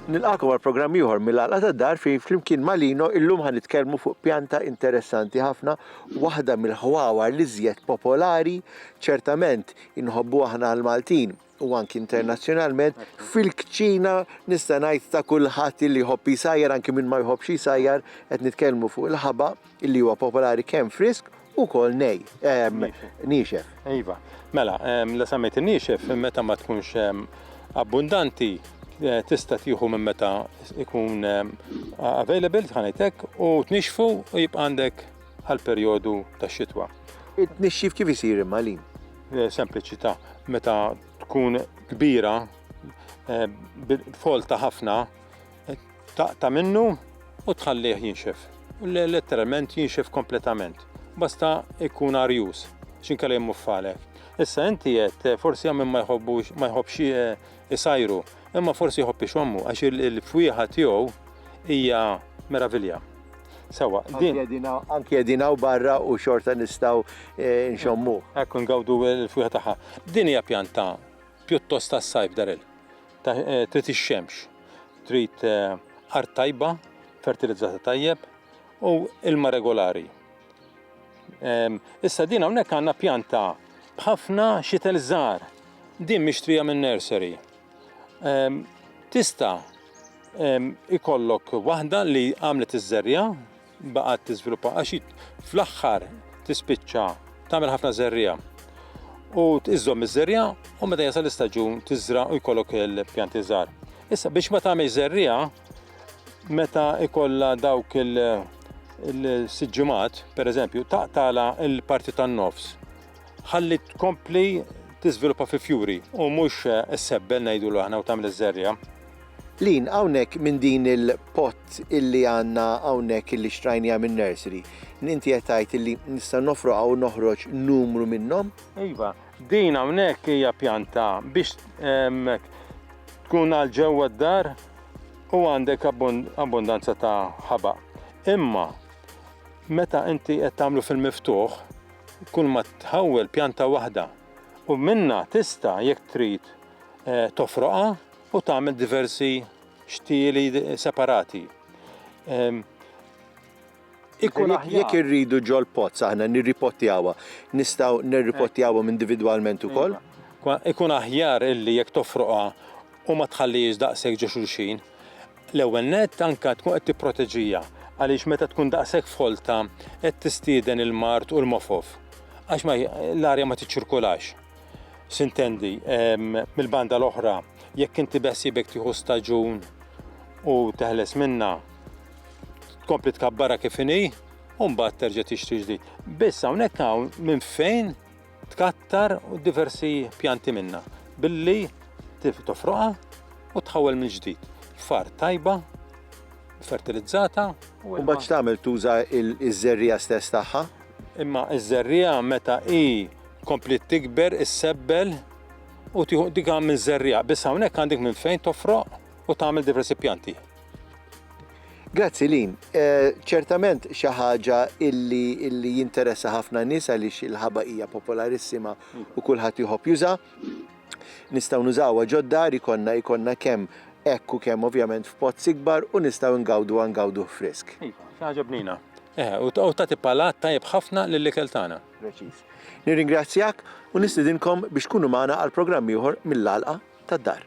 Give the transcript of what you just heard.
Nilqakom għal programm ieħor mill-Għalqa tad-Dar fejn flimkien ma' Lino illum ħanitkellmu fuq pjanta interessanti ħafna, waħda mill-ħwawar li żjed popolari, ċertament inħobbu aħna l-Maltin u anki internazzjonalment fil-kċina nista' ngħid ta' kulħadd li jħobb jisajjar anki min ma jħobbx jisajjar qed nitkellmu fuq il-ħaba illi huwa popolari kemm frisk ukoll nixef. Iva, mela, la semmejt in-nixef meta ma tkunx abbundanti tista' tieħu minn meta ikun available ħanejtek u tnixfu u jibqa' għandek għall-perjodu tax-xitwa. It-tnixxif kif isir imma Lin? Sempliċità, meta tkun kbira folta ħafna taqta' minnu u tħallih jinxef. Letteralment jinxef kompletament. Basta ikun arjus x'inkella jmuffalek. Issa inti qed forsi hemm ma jħobbx isajru, imma forsi jħobb ixommu għax il-fwieħa tiegħu hija meravilja. Sewa, anki jedinaw barra u xorta nistgħu nxommuh. Ekku ngawdu l-fwieħa tagħha. Din hija pjanta pjuttost tas-sajf daril. Trid ix-xemx, trid art tajba, fertilizzata tajjeb u ilma regolari. Issa din hawnhekk għandna pjanta b'ħafna xitel żgħar. Din mixtrija minn nursery. Tista' ikollok waħda li għamlet iż-żerja baqgħet tiżviluppa għax fl-aħħar tispiċċa tagħmel ħafna żerrija. U tiżżomm iż-żerja u meta jasal l-istaġun tiżra u jkollok il-pjanti żgħar. Issa biex ma tagħmel żerrija meta ikollha dawk il-siġġimat, pereżempju, taqtala l-parti tan-nofs. Ħalli tkompli tiżviluppa fi fjuri u mhux issebbel ngħidulu aħna u tagħmel iż-żerja. Lin, hawnhekk minn din il-pott illi għandna hawnhekk illi xtrajnija minn nursery. Inti qed tgħid illi nista' nofroqha u noħroġ numru minnhom? Iva, din hawnhekk hija pjanta biex tkun għal ġewwa d-dar u għandek abbondanza ta' ħaba. Imma meta inti qed tagħmlu fil-miftuħ, kull ma tħawwel pjanta waħda u minna tista' jekk trid tofroqha u tagħmel diversi xtieli separati. Jekk irridu ġol pozz aħna nirripottjawha, nistgħu nirripottjawhom individwalment ukoll? Ikun aħjar illi jekk tofroqha u ma tħallihiex daqshekk ġo xulxin. L-ewwel nett anke tkun qed tipproteġija għaliex meta tkun daqshekk folta qed tistieden il-mart u l-mofof għax l-arja ma tiċċirkolax. Sintendi, mill-banda l-oħra, jekk inti beħsibek tieħu staġun u teħles minna tkompli tkabbara kif inhi u mbagħad terġa' tixtri ġdid. Biss hawnhekk hawn minn fejn tkattar u diversi pjanti minna billi tofroqha u tħawwel minn ġdid. Far tajba, fertilizzata. U mbagħad x'tagħmel tuża iż-żerrija stess tagħha? Imma iż-żerrija meta kompli tikber issebbel u tieħu dik minn żerrija. Biss hawnhekk għandek minn fejn tofroq u tagħmel diversi pjanti. Grazzi Lin. Ċertament xi ħaġa illi jinteressa ħafna nies għaliex il-ħaba hija popolarissima u kulħadd jħobb juża. Nistgħu nużawha ġod-dar ikonna kemm hekk u kemm ovvjament f'pozz ikbar u nistgħu ngawdu frisk. Iva, xi ħaġa bnina. U tagħti palat tajjeb ħafna lill-ikel tagħna. Preċiż. Nirringrazzjak u nistidinkom biex tkunu magħna għal programm ieħor mill-Għalqa tad-Dar.